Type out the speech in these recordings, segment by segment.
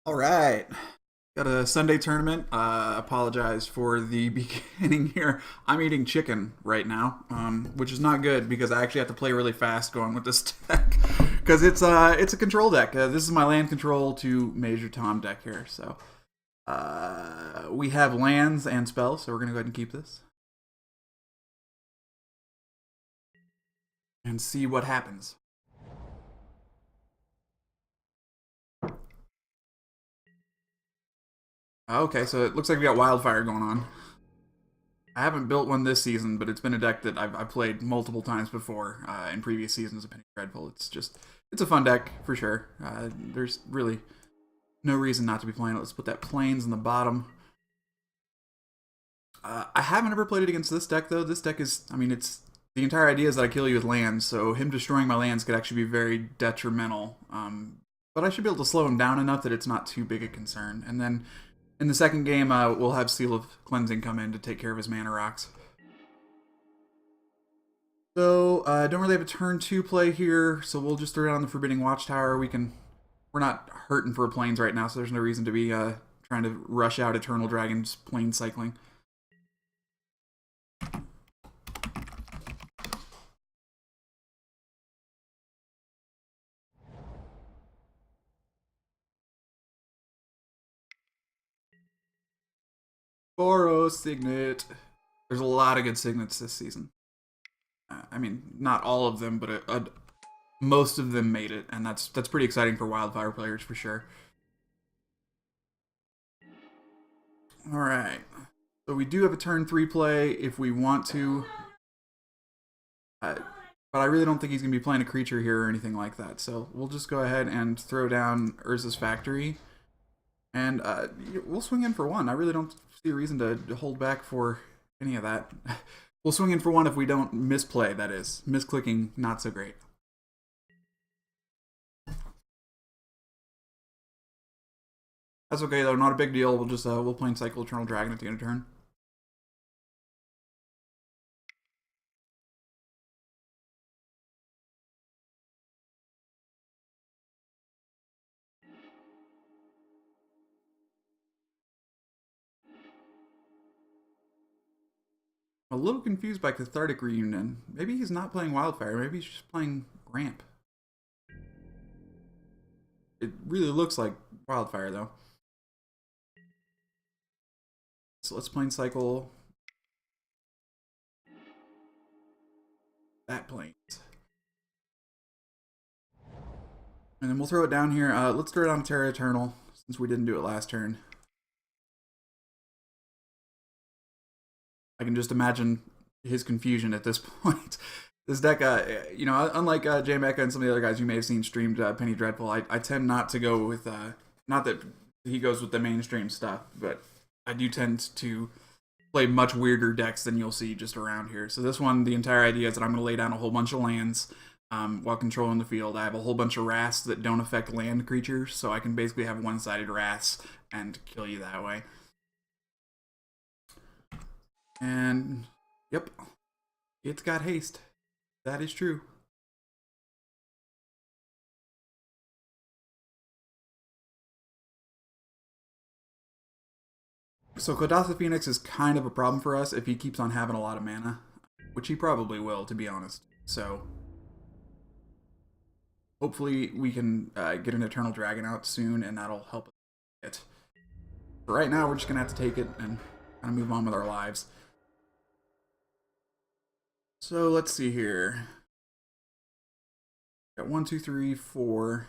All right. Got a Sunday tournament. Apologize for the beginning here. I'm eating chicken right now, which is not good because I actually have to play really fast going with this deck because it's a control deck. This is my land control to Major Tom deck here. So we have lands and spells, so we're gonna go ahead and keep this and see what happens. Okay, so it looks like we got Wildfire going on. I haven't built one this season, but it's been a deck that I've played multiple times before in previous seasons of Penny Dreadful. It's a fun deck for sure. There's really no reason not to be playing it. Let's put that Plains in the bottom. I haven't ever played it against this deck though. This deck is, I mean, it's the entire idea is that I kill you with lands, so him destroying my lands could actually be very detrimental. But I should be able to slow him down enough that it's not too big a concern. And then in the second game, we'll have Seal of Cleansing come in to take care of his mana rocks. So, don't really have a turn 2 play here, so we'll just throw down the Forbidding Watchtower. We're not hurting for planes right now, so there's no reason to be trying to rush out Eternal Dragon's plane cycling. Boros Signet. There's a lot of good signets this season. I mean, not all of them, but most of them made it, and that's pretty exciting for Wildfire players for sure. All right, so we do have a turn 3 play if we want to, but I really don't think he's gonna be playing a creature here or anything like that. So we'll just go ahead and throw down Urza's Factory, and we'll swing in for one. I really don't see a reason to hold back for any of that. We'll swing in for one if we don't misplay, that is. Misclicking, not so great. That's okay though, not a big deal. We'll plain cycle Eternal Dragon at the end of turn. I'm a little confused by Cathartic Reunion. Maybe he's not playing Wildfire, maybe he's just playing Ramp. It really looks like Wildfire though. So let's plain cycle that Plains. And then we'll throw it down here. Let's throw it on Terra Eternal, since we didn't do it last turn. I can just imagine his confusion at this point. This deck, you know, unlike J Mecca and some of the other guys you may have seen streamed Penny Dreadful, I tend not to go with, not that he goes with the mainstream stuff, but I do tend to play much weirder decks than you'll see just around here. So this one, the entire idea is that I'm going to lay down a whole bunch of lands while controlling the field. I have a whole bunch of wraths that don't affect land creatures, so I can basically have one-sided wraths and kill you that way. And, yep, it's got haste. That is true. So Kodasa Phoenix is kind of a problem for us if he keeps on having a lot of mana, which he probably will, to be honest. So hopefully we can get an Eternal Dragon out soon, and that'll help us it. But right now, we're just going to have to take it and kind of move on with our lives. So let's see here. Got 1, 2, 3, 4.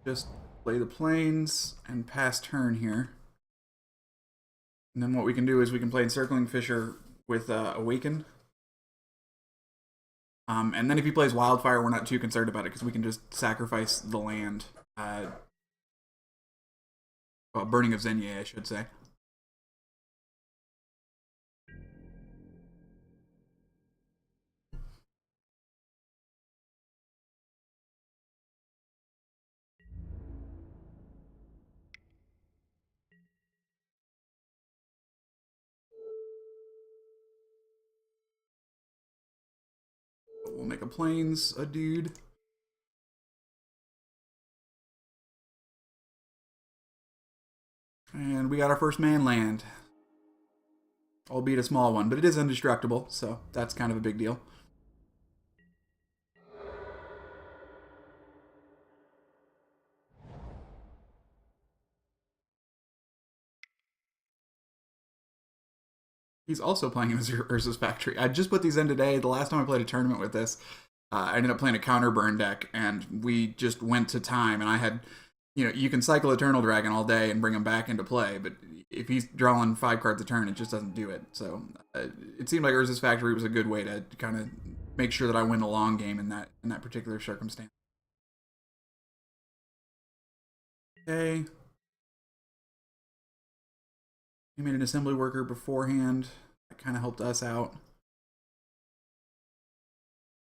Just play the plains and pass turn here. And then what we can do is we can play Encircling Fissure with Awaken. And then if he plays Wildfire, we're not too concerned about it because we can just sacrifice the land. Well, Burning of Zenya, I should say. make a plains a dude. And we got our first man land. Albeit a small one, but it is indestructible, so that's kind of a big deal. He's also playing in Urza's Factory. I just put these in today. The last time I played a tournament with this, I ended up playing a counter burn deck, and we just went to time, and I had, you can cycle Eternal Dragon all day and bring him back into play, but if he's drawing 5 cards a turn, it just doesn't do it. So it seemed like Urza's Factory was a good way to kind of make sure that I win a long game in that particular circumstance. Okay. We made an assembly worker beforehand. That kind of helped us out.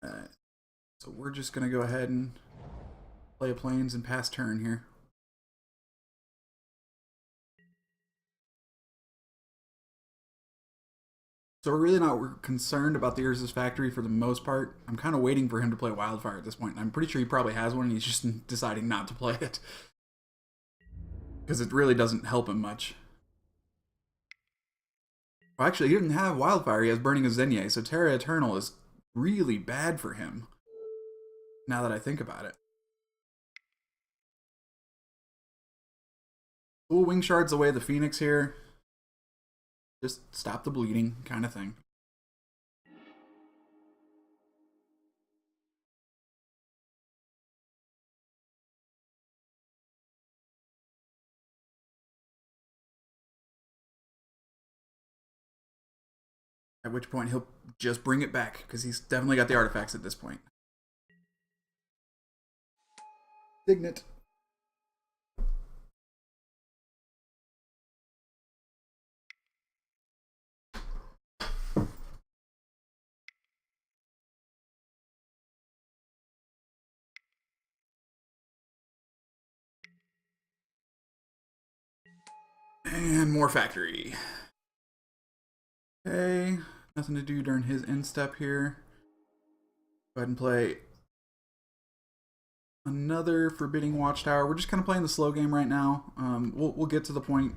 So we're just going to go ahead and play a plains and pass turn here. So we're really not concerned about the Urza's Factory for the most part. I'm kind of waiting for him to play Wildfire at this point. I'm pretty sure he probably has one and he's just deciding not to play it. Because it really doesn't help him much. Well, actually, he didn't have Wildfire. He has Burning of Zenye, so Terra Eternal is really bad for him. Now that I think about it. Ooh, Wing Shards away the Phoenix here. Just stop the bleeding, kind of thing. At which point he'll just bring it back, because he's definitely got the artifacts at this point. Signet. And more factory. Okay, nothing to do during his end step here. Go ahead and play another Forbidding Watchtower. We're just kind of playing the slow game right now. We'll get to the point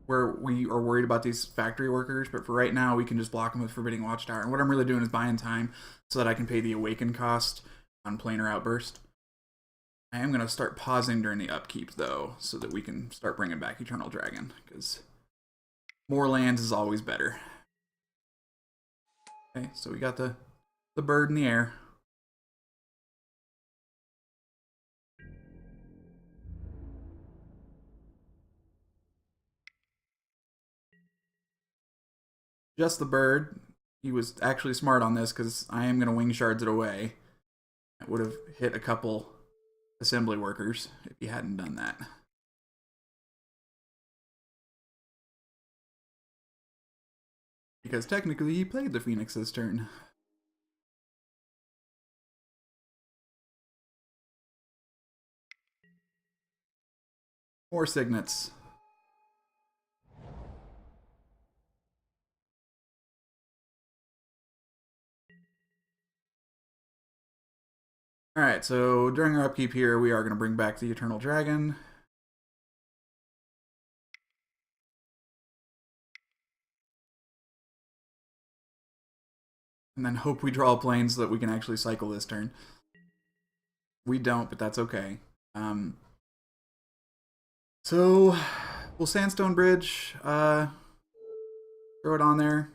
where we are worried about these factory workers, but for right now, we can just block them with Forbidding Watchtower. And what I'm really doing is buying time so that I can pay the Awaken cost on Planar Outburst. I am going to start pausing during the upkeep, though, so that we can start bringing back Eternal Dragon, because more lands is always better. Okay, so we got the bird in the air. Just the bird. He was actually smart on this, because I am going to Wing Shards it away. It would have hit a couple assembly workers if he hadn't done that. Because technically he played the Phoenix this turn. More signets. Alright, so during our upkeep here, we are going to bring back the Eternal Dragon. And then hope we draw planes so that we can actually cycle this turn. We don't, but that's okay. So we'll Sandstone Bridge, throw it on there.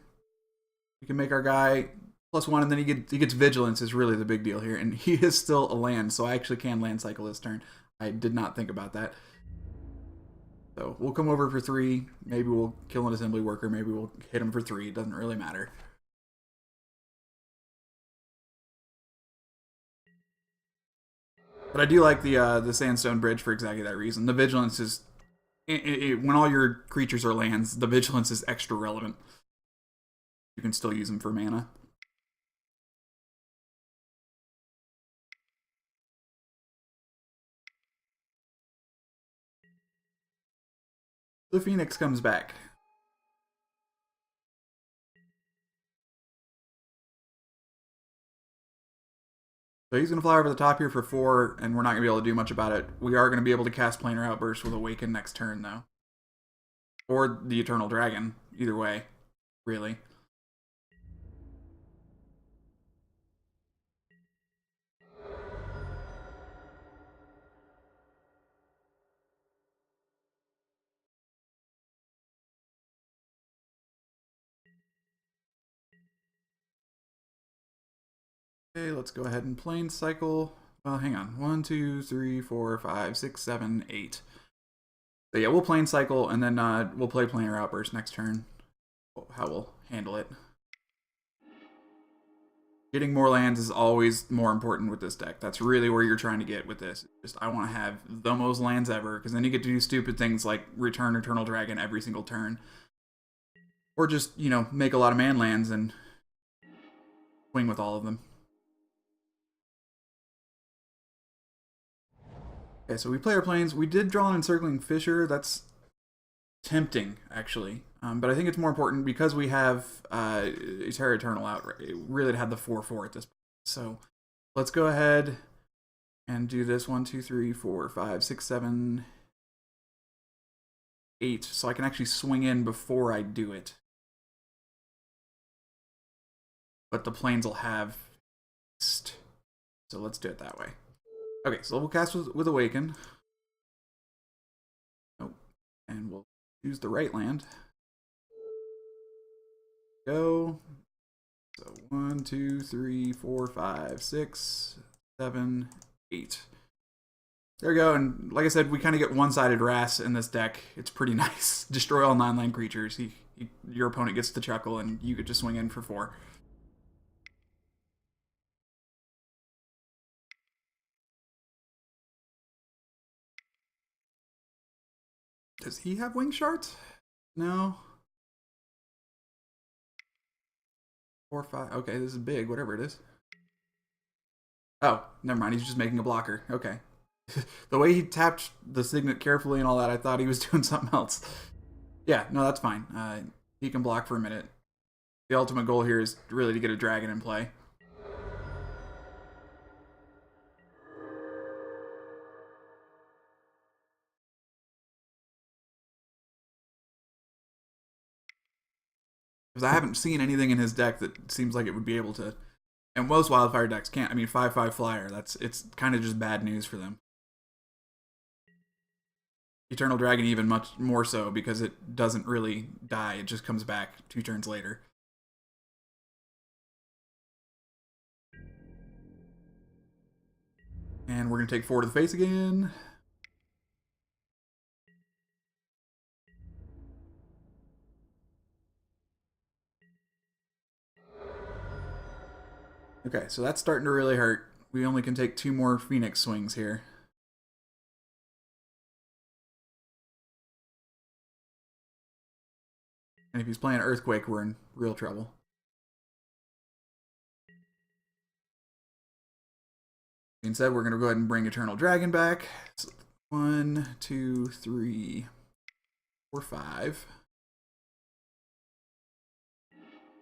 We can make our guy +1, and then he gets Vigilance is really the big deal here. And he is still a land, so I actually can land cycle this turn. I did not think about that. So we'll come over for 3. Maybe we'll kill an assembly worker. Maybe we'll hit him for 3. It doesn't really matter. But I do like the Sandstone Bridge for exactly that reason. The Vigilance is... when all your creatures are lands, the Vigilance is extra relevant. You can still use them for mana. The Phoenix comes back. So he's going to fly over the top here for 4, and we're not going to be able to do much about it. We are going to be able to cast Planar Outburst with Awaken next turn, though. Or the Eternal Dragon. Either way, really. Okay, let's go ahead and plane cycle. Well, hang on. 1, 2, 3, 4, 5, 6, 7, 8. So yeah, we'll plane cycle, and then we'll play Planar Outburst next turn. How we'll handle it. Getting more lands is always more important with this deck. That's really where you're trying to get with this. Just I want to have the most lands ever, because then you get to do stupid things like return Eternal Dragon every single turn. Or just, you know, make a lot of man lands and swing with all of them. Okay, so we play our planes. We did draw an Encircling Fissure. That's tempting, actually. But I think it's more important because we have Terra Eternal out. Really had the 4/4 at this point. So let's go ahead and do this. 1, 2, 3, 4, 5, 6, 7, 8. So I can actually swing in before I do it. But the planes will have. So let's do it that way. Okay, so we'll cast with Awaken. Oh, and we'll choose the right land. Go. So 1, 2, 3, 4, 5, 6, 7, 8. There we go, and like I said, we kind of get one-sided Wrath in this deck. It's pretty nice. Destroy all 9-land creatures. Your opponent gets the chuckle, and you get to swing in for 4. Does he have wing shards? No. 4, 5. Okay, this is big, whatever it is. Oh, never mind. He's just making a blocker. Okay. The way he tapped the signet carefully and all that, I thought he was doing something else. Yeah, no, that's fine. He can block for a minute. The ultimate goal here is really to get a dragon in play. Because I haven't seen anything in his deck that seems like it would be able to. And most Wildfire decks can't. I mean, 5/5 flyer. It's kind of just bad news for them. Eternal Dragon even much more so because it doesn't really die. It just comes back 2 turns later. And we're gonna take 4 to the face again. Okay, so that's starting to really hurt. We only can take 2 more Phoenix swings here. And if he's playing Earthquake, we're in real trouble. Instead, we're going to go ahead and bring Eternal Dragon back. So 1, 2, 3, 4, 5.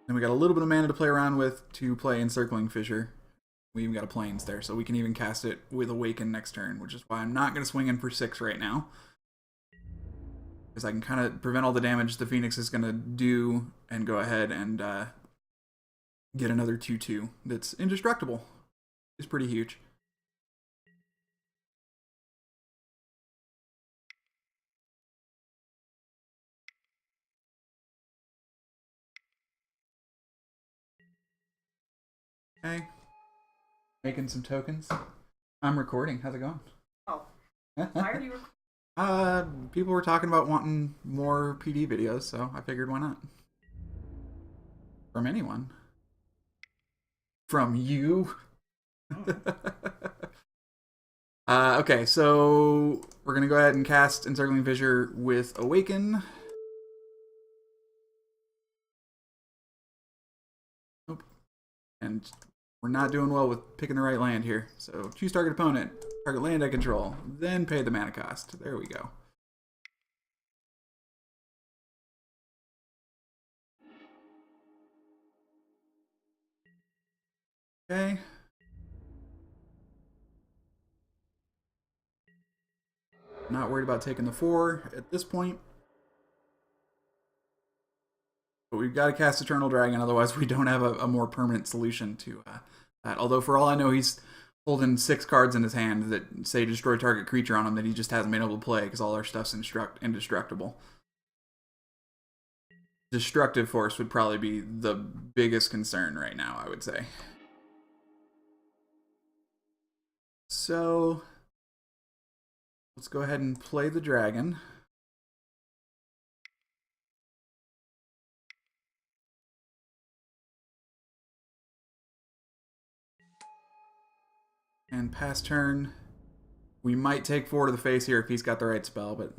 Then we got a little bit of mana to play around with to play Encircling Fissure. We even got a Plains there, so we can even cast it with Awaken next turn, which is why I'm not going to swing in for 6 right now. Because I can kind of prevent all the damage the Phoenix is going to do and go ahead and get another 2/2 that's indestructible. It's pretty huge. Okay. Making some tokens. I'm recording. How's it going? Oh, why are you recording? People were talking about wanting more PD videos, so I figured why not? From anyone. From you. Okay, so we're gonna go ahead and cast Encircling Fissure with Awaken. Nope. And we're not doing well with picking the right land here. So choose target opponent, target land I control, then pay the mana cost. There we go. Okay. Not worried about taking the 4 at this point. But we've got to cast Eternal Dragon, otherwise we don't have a more permanent solution to that. Although for all I know, he's holding 6 cards in his hand that say destroy target creature on him that he just hasn't been able to play because all our stuff's indestructible. Destructive Force would probably be the biggest concern right now, I would say. So let's go ahead and play the dragon. And pass turn. We might take 4 to the face here if he's got the right spell, but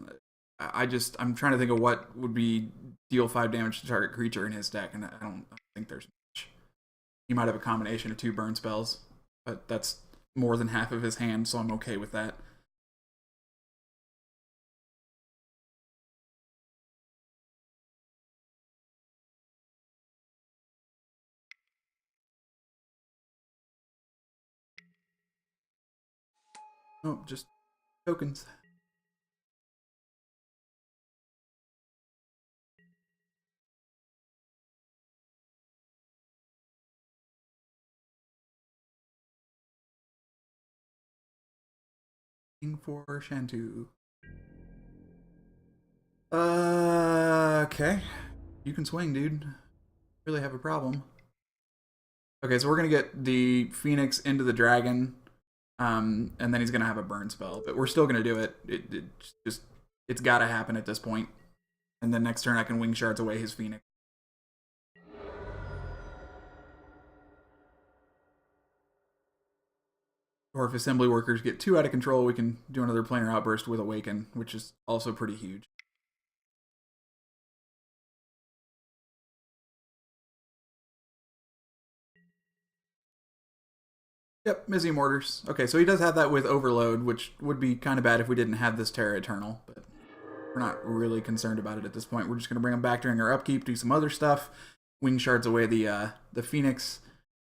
I'm trying to think of what would be deal 5 damage to target creature in his deck, and I don't think there's much. He might have a combination of 2 burn spells, but that's more than half of his hand, so I'm okay with that. Oh, just tokens. For Shantu. Okay. You can swing, dude. Really have a problem. Okay, so we're gonna get the Phoenix into the dragon, and then he's gonna have a burn spell, but we're still gonna do it. It's gotta happen at this point. And then next turn I can wing shards away his Phoenix. Or if assembly workers get 2 out of control, we can do another planar outburst with Awaken, which is also pretty huge. Yep, Mizzy Mortars. Okay, so he does have that with Overload, which would be kind of bad if we didn't have this Terra Eternal, but we're not really concerned about it at this point. We're just going to bring him back during our upkeep, do some other stuff, wing shards away the Phoenix,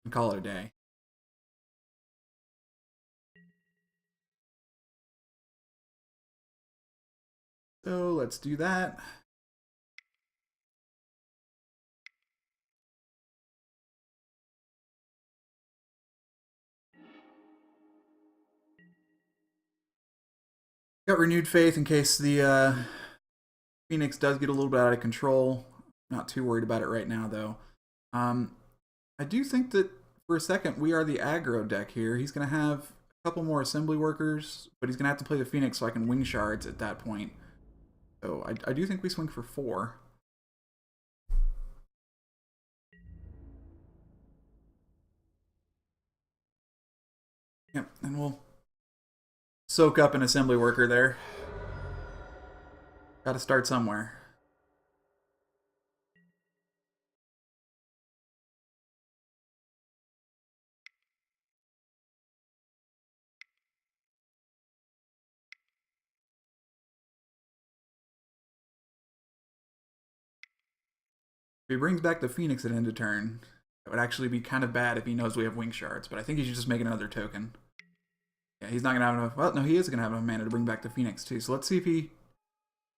and call it a day. So let's do that. Got Renewed Faith in case the Phoenix does get a little bit out of control. Not too worried about it right now, though. I do think that for a second we are the aggro deck here. He's going to have a couple more assembly workers, but he's going to have to play the Phoenix so I can wing shards at that point. So I do think we swing for 4. Yep, and we'll soak up an assembly worker there. Got to start somewhere. If he brings back the Phoenix at end of turn, it would actually be kind of bad if he knows we have wing shards, but I think he should just make another token. Yeah, he's not going to have enough. Well, no, he is going to have enough mana to bring back the Phoenix, too. So let's see if he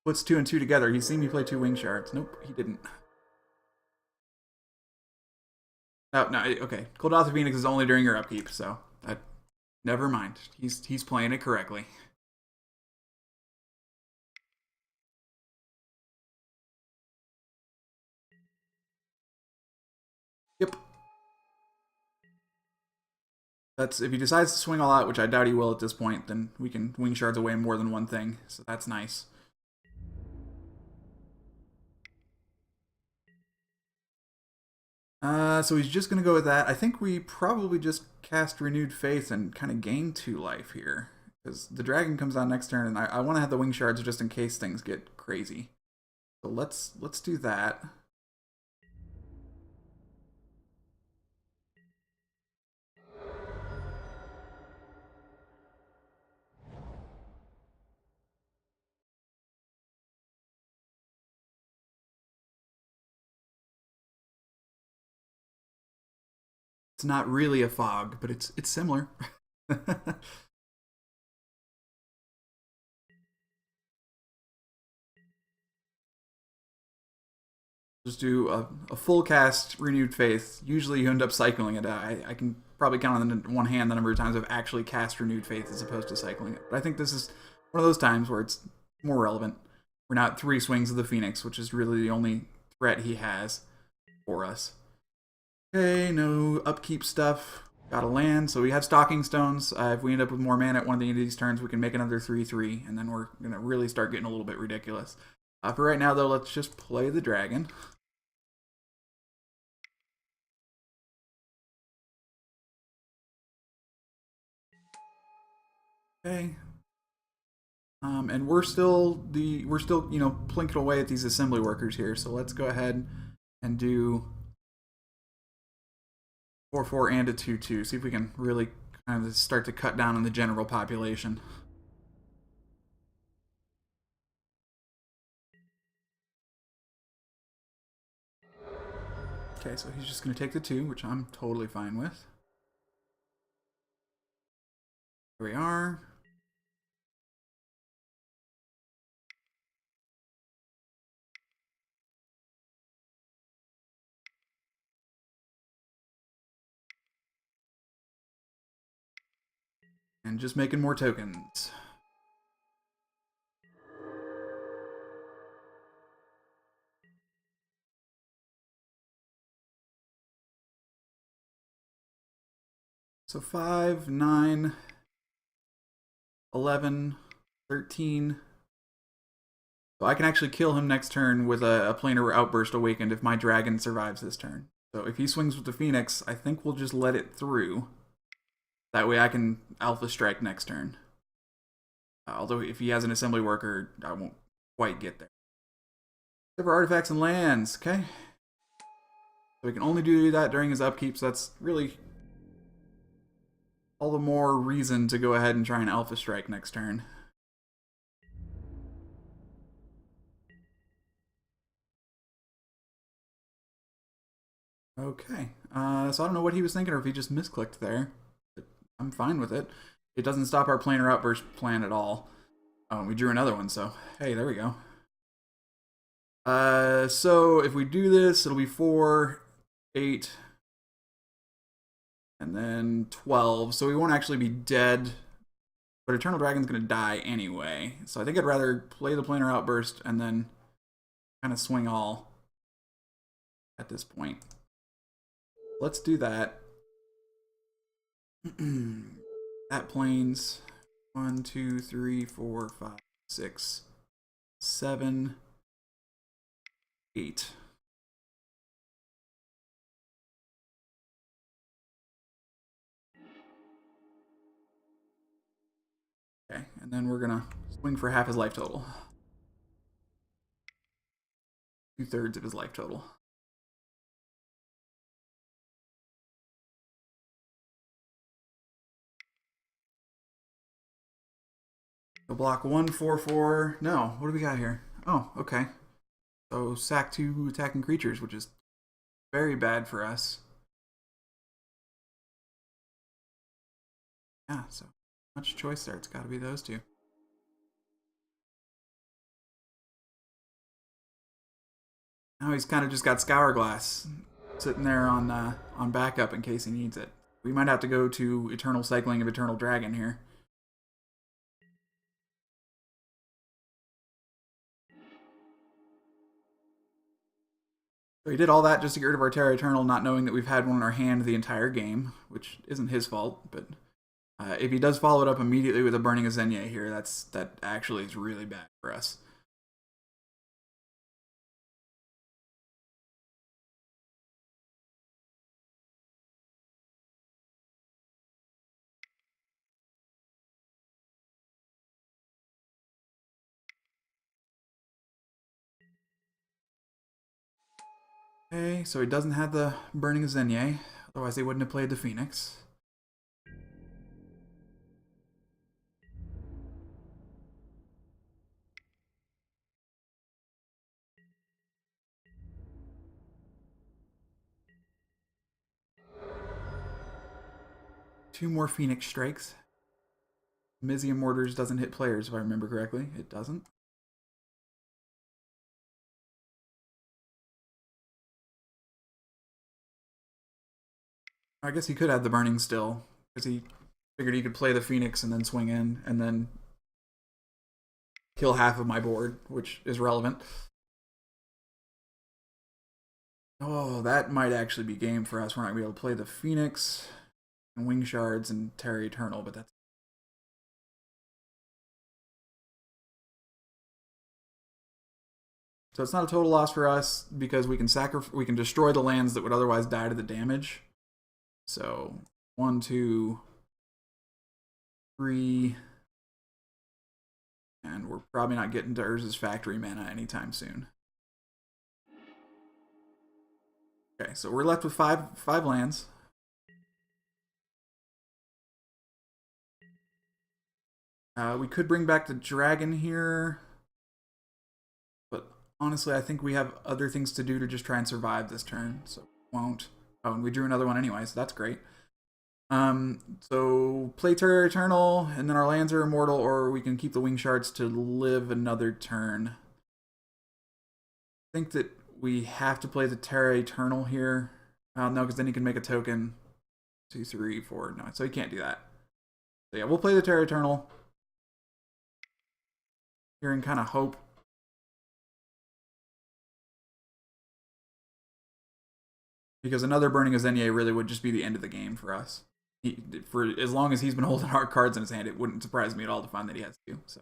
puts 2 and 2 together. He's seen me play 2 wing shards. Nope, he didn't. Oh, no, okay. Cold Phoenix is only during your upkeep, so never mind. He's playing it correctly. Yep. That's if he decides to swing all out, which I doubt he will at this point, then we can wing shards away more than one thing. So that's nice. So he's just going to go with that. I think we probably just cast Renewed Faith and kind of gain 2 life here. Because the dragon comes on next turn, and I want to have the wing shards just in case things get crazy. So let's do that. It's not really a fog, but it's similar. Just do a full cast Renewed Faith. Usually you end up cycling it. I can probably count on one hand the number of times I've actually cast Renewed Faith as opposed to cycling it. But I think this is one of those times where it's more relevant. We're not 3 swings of the Phoenix, which is really the only threat he has for us. Okay, no upkeep stuff. Got a land, so we have Stalking Stones. If we end up with more mana at one of these turns, we can make another 3/3, and then we're going to really start getting a little bit ridiculous. For right now, though, let's just play the dragon. Okay. And we're still plinking away at these assembly workers here. So let's go ahead and do 4/4 and a 2/2. See if we can really kind of start to cut down on the general population. Okay, so he's just going to take the 2, which I'm totally fine with. Here we are. And just making more tokens. So 5, 9, 11, 13. So I can actually kill him next turn with a Planar Outburst Awakened if my dragon survives this turn. So if he swings with the Phoenix, I think we'll just let it through. That way I can Alpha Strike next turn. Although if he has an Assembly Worker, I won't quite get there. Except for artifacts and lands, okay? So we can only do that during his upkeep, so that's really all the more reason to go ahead and try and Alpha Strike next turn. Okay, so I don't know what he was thinking or if he just misclicked there. But I'm fine with it. It doesn't stop our Planar Outburst plan at all. Oh, we drew another one, so hey, there we go. So if we do this, it'll be 4, 8, and then 12. So we won't actually be dead, but Eternal Dragon's going to die anyway. So I think I'd rather play the Planar Outburst and then kind of swing all at this point. Let's do that. That planes 1, 2, 3, 4, 5, 6, 7, 8. Okay, and then we're gonna swing for half his life total. 2/3 of his life total. Go block 1, 4, 4. No, what do we got here? Oh, okay. So sack 2 attacking creatures, which is very bad for us. Yeah, so much choice there. It's got to be those two. Now he's kind of just got Scour Glass sitting there on backup in case he needs it. We might have to go to Eternal Cycling of Eternal Dragon here. So he did all that just to get rid of our Terra Eternal, not knowing that we've had one in our hand the entire game, which isn't his fault. But if he does follow it up immediately with a Burning Azenya here, that actually is really bad for us. Okay, so he doesn't have the Burning Azenya, otherwise they wouldn't have played the Phoenix. Two more Phoenix Strikes. Mizium Mortars doesn't hit players, if I remember correctly. It doesn't. I guess he could have the burning still, because he figured he could play the Phoenix and then swing in, and then kill half of my board, which is relevant. Oh, that might actually be game for us. We're not going to be able to play the Phoenix and Wing Shards and Terra Eternal, but that's... So it's not a total loss for us because we can destroy the lands that would otherwise die to the damage. So 1, 2, 3, and we're probably not getting to Urza's Factory mana anytime soon. Okay, so we're left with five lands. We could bring back the dragon here, but honestly, I think we have other things to do to just try and survive this turn, so won't. Oh, and we drew another one anyway, so that's great. So play Terra Eternal, and then our lands are immortal, or we can keep the Wing Shards to live another turn. I think that we have to play the Terra Eternal here. No, because then he can make a token. 2, 3, 4. No, so he can't do that. So yeah, we'll play the Terra Eternal here and kind of hope. Because another Burning Azenia really would just be the end of the game for us. For as long as he's been holding hard cards in his hand, it wouldn't surprise me at all to find that he has to. So.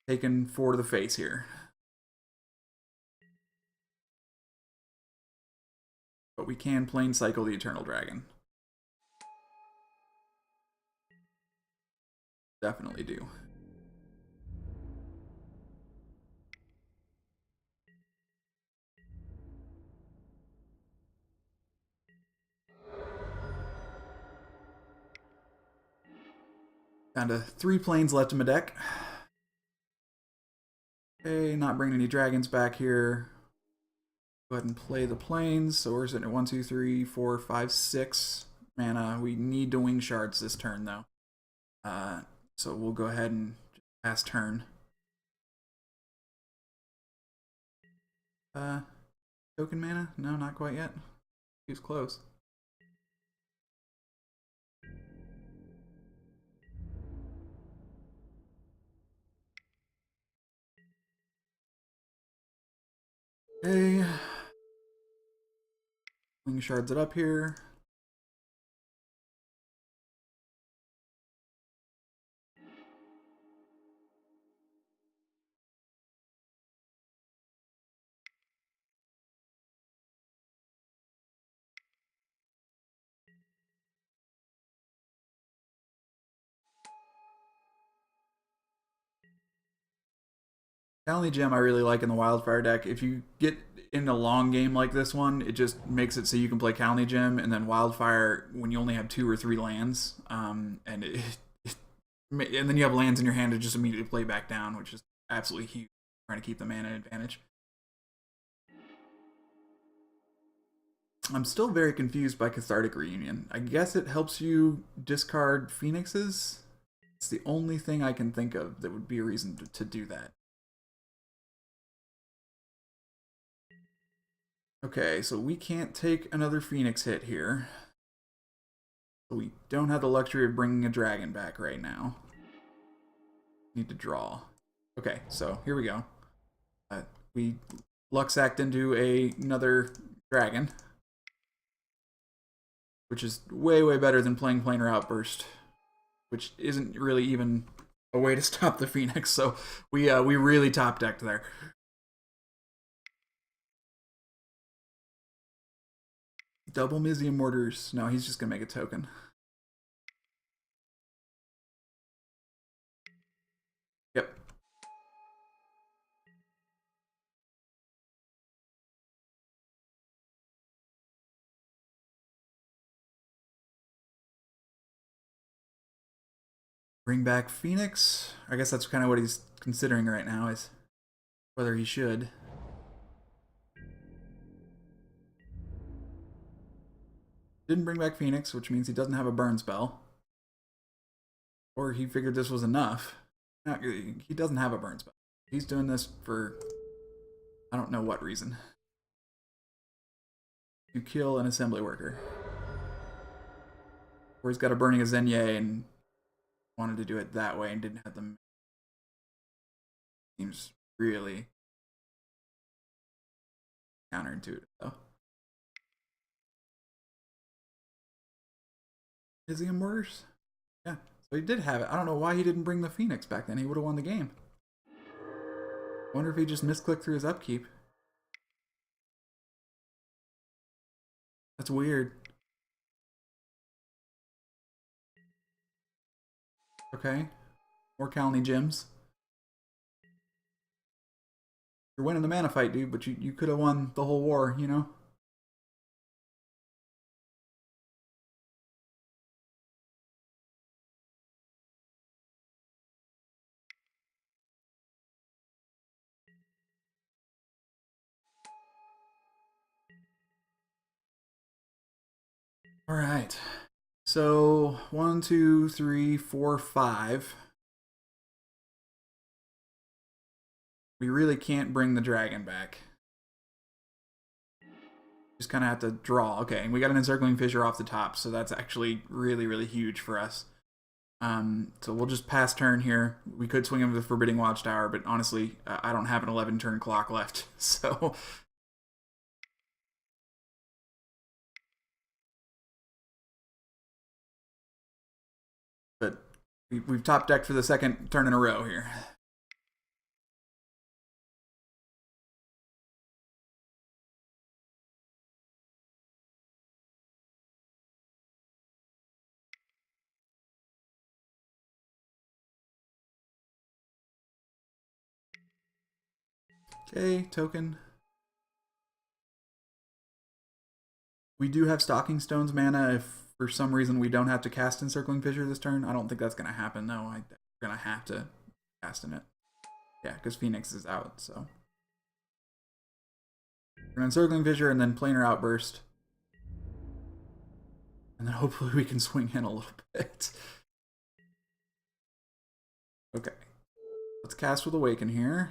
Taken 4 to the face here. But we can plain cycle the Eternal Dragon. Definitely do. Down to 3 planes left in my deck. Okay, not bringing any dragons back here. Go ahead and play the planes. So we're sitting at 1, 2, 3, 4, 5, 6 mana. We need to Wing Shards this turn, though. So we'll go ahead and pass turn. Token mana? No, not quite yet. He was close. Okay. Wing Shards it up here. The only gem I really like in the Wildfire deck, if you get in a long game like this one, it just makes it so you can play Calny Gem and then Wildfire when you only have 2 or 3 lands, and then you have lands in your hand to just immediately play back down, which is absolutely huge. Trying to keep the mana advantage. I'm still very confused by Cathartic Reunion. I guess it helps you discard Phoenixes. It's the only thing I can think of that would be a reason to do that. Okay, so we can't take another Phoenix hit here. We don't have the luxury of bringing a dragon back right now. Need to draw. Okay, so here we go. We Luxact into another dragon, which is way, way better than playing Planar Outburst, which isn't really even a way to stop the Phoenix. So we really top decked there. Double Mizium Mortars. No, he's just gonna make a token. Yep. Bring back Phoenix. I guess that's kind of what he's considering right now, is whether he should. Didn't bring back Phoenix, which means he doesn't have a burn spell. Or he figured this was enough. No, he doesn't have a burn spell. He's doing this for I don't know what reason. You kill an assembly worker. Or he's got a Burning a Zenye and wanted to do it that way and didn't have them. Seems really counterintuitive, though. Is he in mortars? Yeah, so he did have it. I don't know why he didn't bring the Phoenix back then. He would have won the game. Wonder if he just misclicked through his upkeep. That's weird. Okay. More Colony Gems. You're winning the mana fight, dude, but you could have won the whole war, you know? All right. So 1, 2, 3, 4, 5. We really can't bring the dragon back. Just kind of have to draw. Okay, and we got an Encircling Fissure off the top, so that's actually really, really huge for us. So we'll just pass turn here. We could swing him with the Forbidding Watchtower, but honestly, I don't have an 11 turn clock left, so... But we've top decked for the second turn in a row here. Okay, token. We do have Stalking Stones mana if for some reason we don't have to cast Encircling Fissure this turn. I don't think that's going to happen, though. I'm going to have to cast in it. Yeah, because Phoenix is out, so. We're going to Encircling Fissure and then Planar Outburst. And then hopefully we can swing in a little bit. Okay. Let's cast with Awaken here.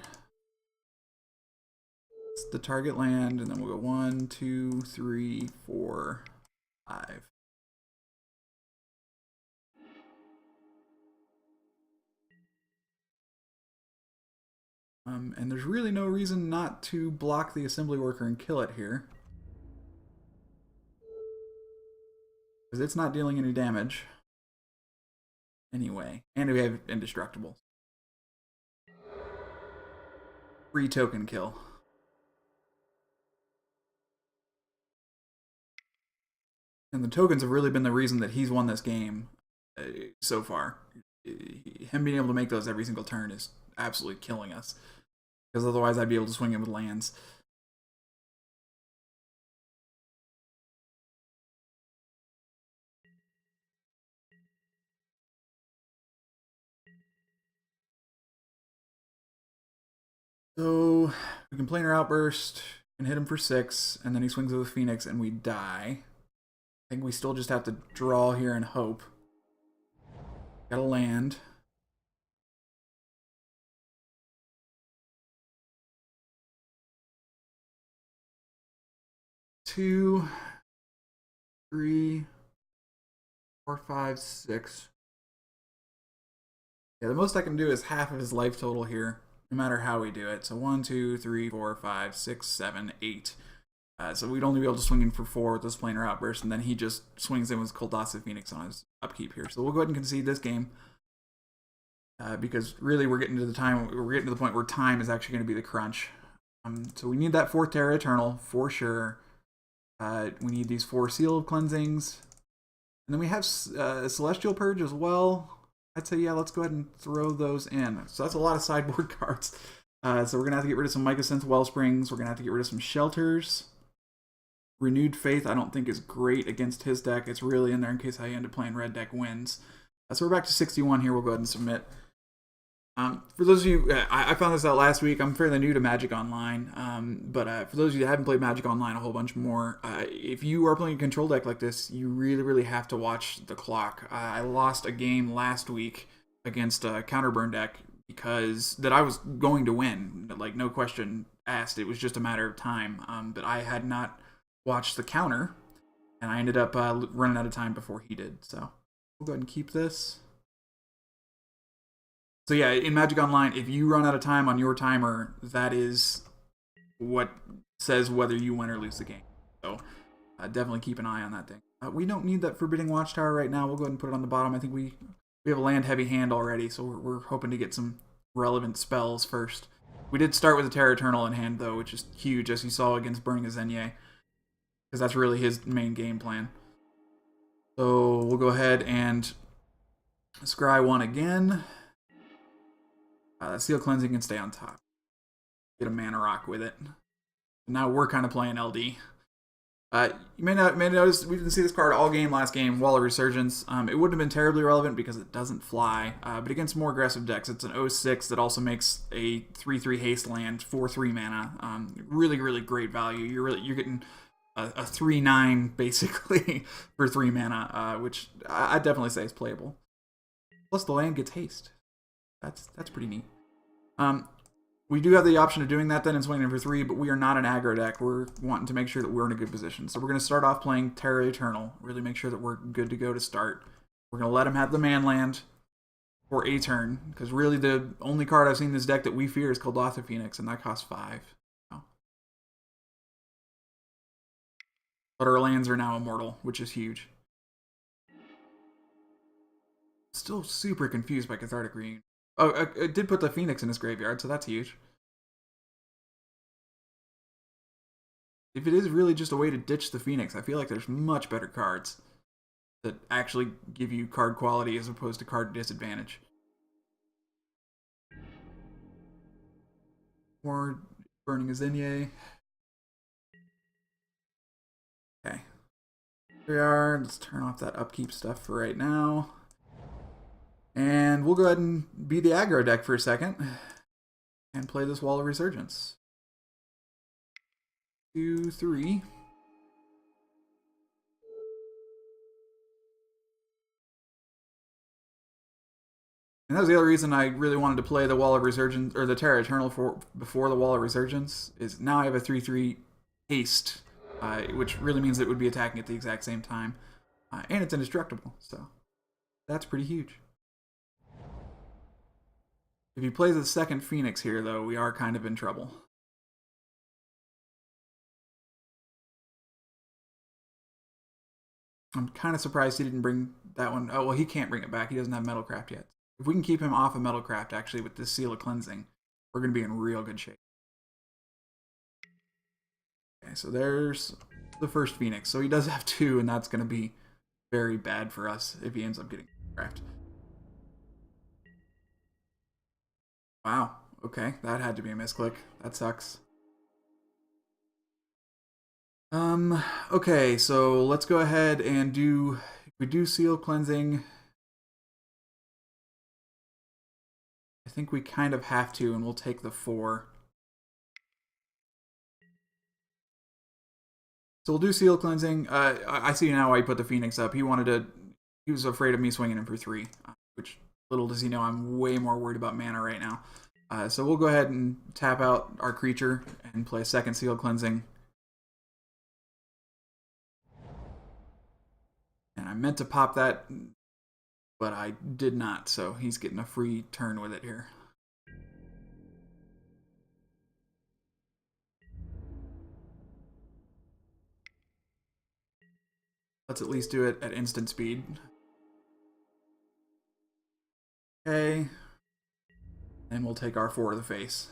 It's the target land, and then we'll go 1, 2, 3, 4, 5. And there's really no reason not to block the assembly worker and kill it here. Because it's not dealing any damage. Anyway. And we have Indestructible. Free token kill. And the tokens have really been the reason that he's won this game so far. Him being able to make those every single turn is absolutely killing us. Because otherwise I'd be able to swing him with lands. So we can Planar Outburst and hit him for 6, and then he swings with a Phoenix and we die. I think we still just have to draw here and hope. Gotta land. Two, 3, 4, 5, 6. Yeah, the most I can do is half of his life total here, no matter how we do it. So 1, 2, 3, 4, 5, 6, 7, 8. So we'd only be able to swing in for 4 with this Planar Outburst, and then he just swings in with Coldasa Phoenix on his upkeep here. So we'll go ahead and concede this game. Because really we're getting to the point where time is actually going to be the crunch. So we need that 4th Terra Eternal for sure. We need these 4 Sealed Cleansings. And then we have Celestial Purge as well. I'd say, yeah, let's go ahead and throw those in. So that's a lot of sideboard cards. So we're going to have to get rid of some Mycosynth Wellsprings. We're going to have to get rid of some Shelters. Renewed Faith I don't think is great against his deck. It's really in there in case I end up playing red deck wins. So we're back to 61 here. We'll go ahead and submit. For those of you, I found this out last week. I'm fairly new to Magic Online, but for those of you that haven't played Magic Online a whole bunch more, if you are playing a control deck like this, you really, really have to watch the clock. I lost a game last week against a Counterburn deck because that I was going to win, like no question. asked. It was just a matter of time. But I had not watched the counter, and I ended up running out of time before he did. So we'll go ahead and keep this. So yeah, in Magic Online, if you run out of time on your timer, that is what says whether you win or lose the game. So definitely keep an eye on that thing. We don't need that Forbidding Watchtower right now. We'll go ahead and put it on the bottom. I think we have a land-heavy hand already, so we're hoping to get some relevant spells first. We did start with a Terra Eternal in hand, though, which is huge, as you saw against Burning Azenye, because that's really his main game plan. So we'll go ahead and scry one again. Seal Cleansing can stay on top. Get a Mana Rock with it. Now we're kind of playing LD. You may notice we didn't see this card all game last game, Wall of Resurgence. It wouldn't have been terribly relevant because it doesn't fly, but against more aggressive decks, it's an 0/6 that also makes a 3/3 haste land for 3 mana. Really, really great value. You're getting a 3/9 basically for 3 mana, which I definitely say is playable. Plus the land gets haste. That's pretty neat. We do have the option of doing that then and swinging in for 3, but we are not an aggro deck. We're wanting to make sure that we're in a good position. So we're going to start off playing Terra Eternal. Really make sure that we're good to go to start. We're going to let him have the man land for a turn, because really the only card I've seen in this deck that we fear is called Lothar Phoenix, and that costs 5. So. But our lands are now immortal, which is huge. Still super confused by Cathartic Reunion. Oh, I did put the Phoenix in his graveyard, so that's huge. If it is really just a way to ditch the Phoenix, I feel like there's much better cards that actually give you card quality as opposed to card disadvantage. More Burning Azenye. Okay. Here we are. Let's turn off that upkeep stuff for right now. And we'll go ahead and be the aggro deck for a second and play this Wall of Resurgence. 2, 3. And that was the other reason I really wanted to play the Wall of Resurgence, or the Terra Eternal before the Wall of Resurgence, is now I have a 3/3 haste, which really means it would be attacking at the exact same time. And it's indestructible, so that's pretty huge. If he plays a second Phoenix here, though, we are kind of in trouble. I'm kind of surprised he didn't bring that one. Oh, well, he can't bring it back. He doesn't have Metalcraft yet. If we can keep him off of Metalcraft, actually, with this Seal of Cleansing, we're going to be in real good shape. Okay, so there's the first Phoenix. So he does have 2, and that's going to be very bad for us if he ends up getting Metalcraft. Wow. Okay, that had to be a misclick. That sucks. Okay, so let's go ahead and do... If we do Seal Cleansing... I think we kind of have to, and we'll take the 4. So we'll do Seal Cleansing. I see now why he put the Phoenix up. He was afraid of me swinging him for 3, which little does he know I'm way more worried about mana right now. So we'll go ahead and tap out our creature and play a second Seal Cleansing. And I meant to pop that, but I did not, so he's getting a free turn with it here. Let's at least do it at instant speed. Okay. And we'll take our 4 to the face.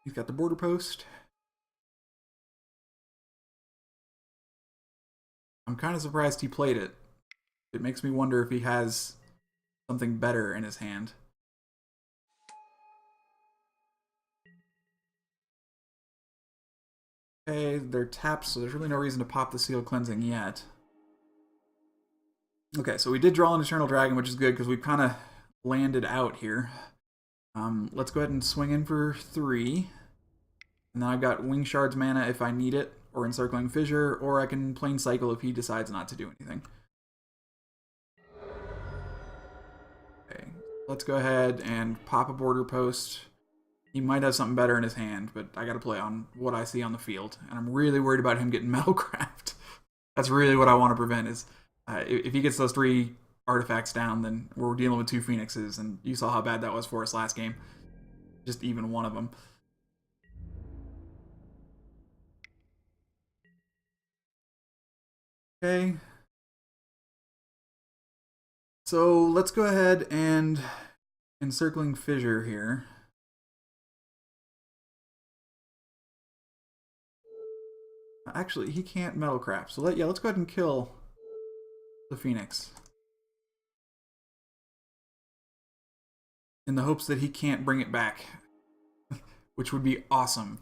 He's got the border post. I'm kind of surprised he played it. It makes me wonder if he has something better in his hand. Okay, they're tapped, so there's really no reason to pop the Seal Cleansing yet. Okay, so we did draw an Eternal Dragon, which is good because we've kind of landed out here. Let's go ahead and swing in for 3. And then I've got Wing Shards mana if I need it, or Encircling Fissure, or I can Plain Cycle if he decides not to do anything. Okay, let's go ahead and pop a Border Post. He might have something better in his hand, but I gotta play on what I see on the field. And I'm really worried about him getting Metalcraft. That's really what I want to prevent is if he gets those 3 artifacts down, then we're dealing with 2 Phoenixes, and you saw how bad that was for us last game. Just even one of them. Okay. So let's go ahead and Encircling Fissure here. Actually, he can't Metalcraft, so let's go ahead and kill the Phoenix. In the hopes that he can't bring it back. Which would be awesome.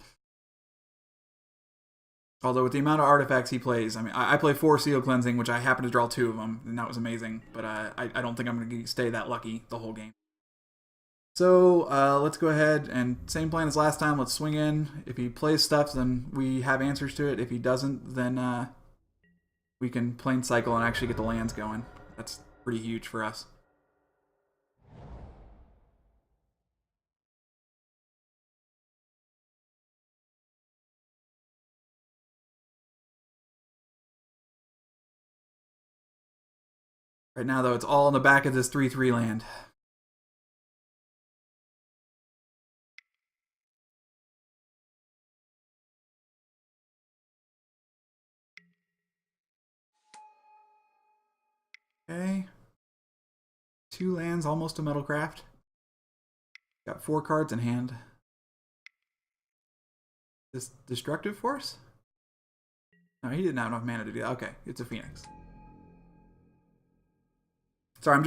Although with the amount of artifacts he plays, I mean, I play 4 Seal Cleansing, which I happen to draw 2 of them, and that was amazing. But I don't think I'm going to stay that lucky the whole game. So let's go ahead and same plan as last time. Let's swing in. If he plays stuff, then we have answers to it. If he doesn't, then we can Plain Cycle and actually get the lands going. That's pretty huge for us. Right now, though, it's all in the back of this 3/3 land. Okay. 2 lands, almost a Metalcraft. Got 4 cards in hand. This Destructive Force? No, he didn't have enough mana to do that. Okay, it's a Phoenix. Sorry,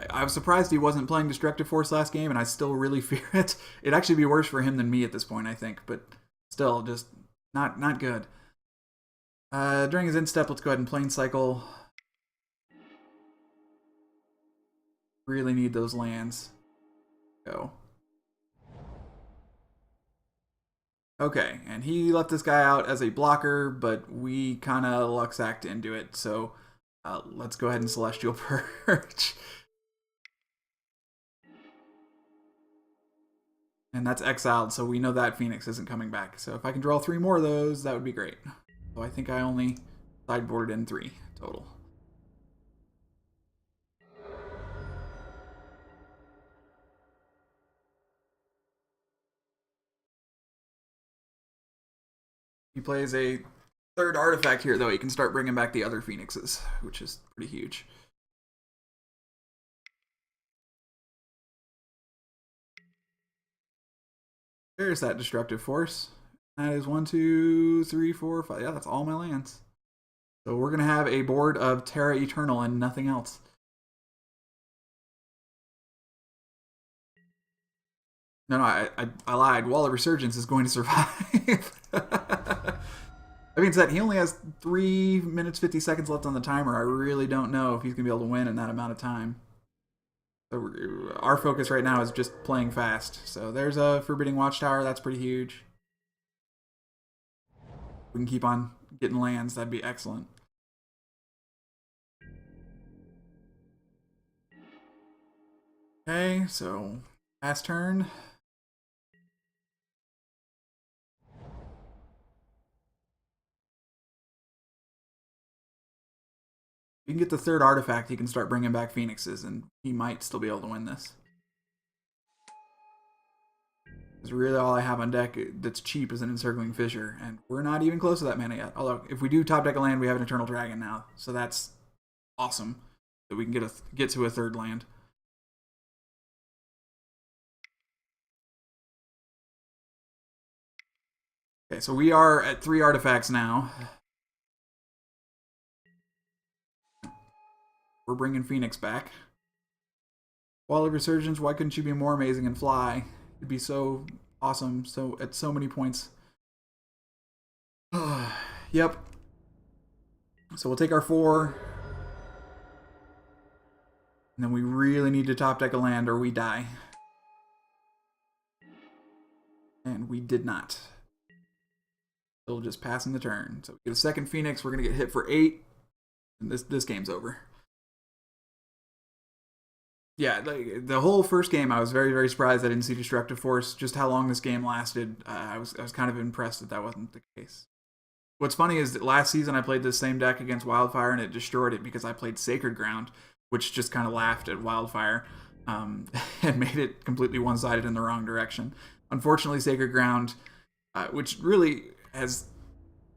I was surprised he wasn't playing Destructive Force last game, and I still really fear it. It'd actually be worse for him than me at this point, I think, but still, just not good. During his end step, let's go ahead and Plain Cycle. Really need those lands. Go. Okay, and he left this guy out as a blocker, but we kind of luck-sacked into it, so let's go ahead and Celestial Purge. And that's exiled, so we know that Phoenix isn't coming back. So if I can draw 3 more of those, that would be great. So I think I only sideboarded in 3 total. He plays a 3rd artifact here, though. He can start bringing back the other Phoenixes, which is pretty huge. There's that Destructive Force. That is 1, 2, 3, 4, 5. Yeah, that's all my lands. So we're going to have a board of Terra Eternal and nothing else. No, I lied. Wall of Resurgence is going to survive. That being said, he only has 3 minutes 50 seconds left on the timer. I really don't know if he's going to be able to win in that amount of time. So our focus right now is just playing fast. So there's a Forbidding Watchtower. That's pretty huge. We can keep on getting lands. That'd be excellent. Okay, so last turn. If he can get the 3rd artifact, he can start bringing back Phoenixes, and he might still be able to win this. Because really all I have on deck that's cheap is an Encircling Fissure, and we're not even close to that mana yet. Although, if we do top deck a land, we have an Eternal Dragon now, so that's awesome that we can get to a 3rd land. Okay, so we are at 3 artifacts now. We're bringing Phoenix back. Wall of Resurgence, why couldn't you be more amazing and fly? It'd be so awesome, so at so many points. Yep. So we'll take our 4. And then we really need to top deck a land or we die. And we did not. Still just passing the turn. So we get a second Phoenix. We're going to get hit for 8. And this game's over. Yeah, like, the whole first game, I was very, very surprised I didn't see Destructive Force. Just how long this game lasted, I was kind of impressed that wasn't the case. What's funny is that last season I played this same deck against Wildfire and it destroyed it because I played Sacred Ground, which just kind of laughed at Wildfire and made it completely one-sided in the wrong direction. Unfortunately, Sacred Ground, which really has,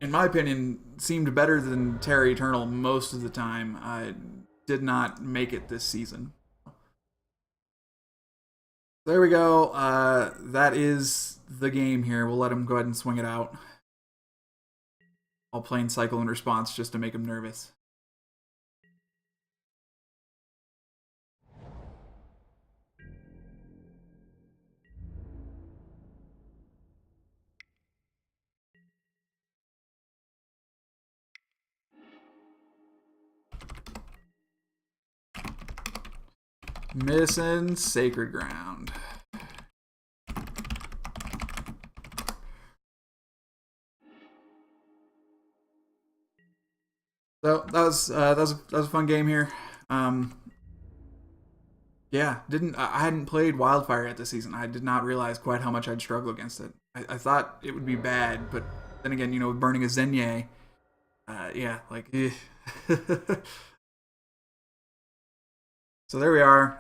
in my opinion, seemed better than Terra Eternal most of the time, did not make it this season. There we go. That is the game here. We'll let him go ahead and swing it out. I'll play in Cycle and Response just to make him nervous. Missing Sacred Ground. So that was a fun game here. Yeah, I hadn't played Wildfire yet this season. I did not realize quite how much I'd struggle against it. I thought it would be bad, but then again, burning a Zenye, yeah, like. So there we are.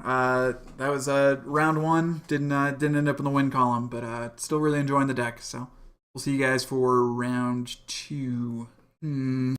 That was round 1. Didn't end up in the win column, but still really enjoying the deck. So we'll see you guys for round 2.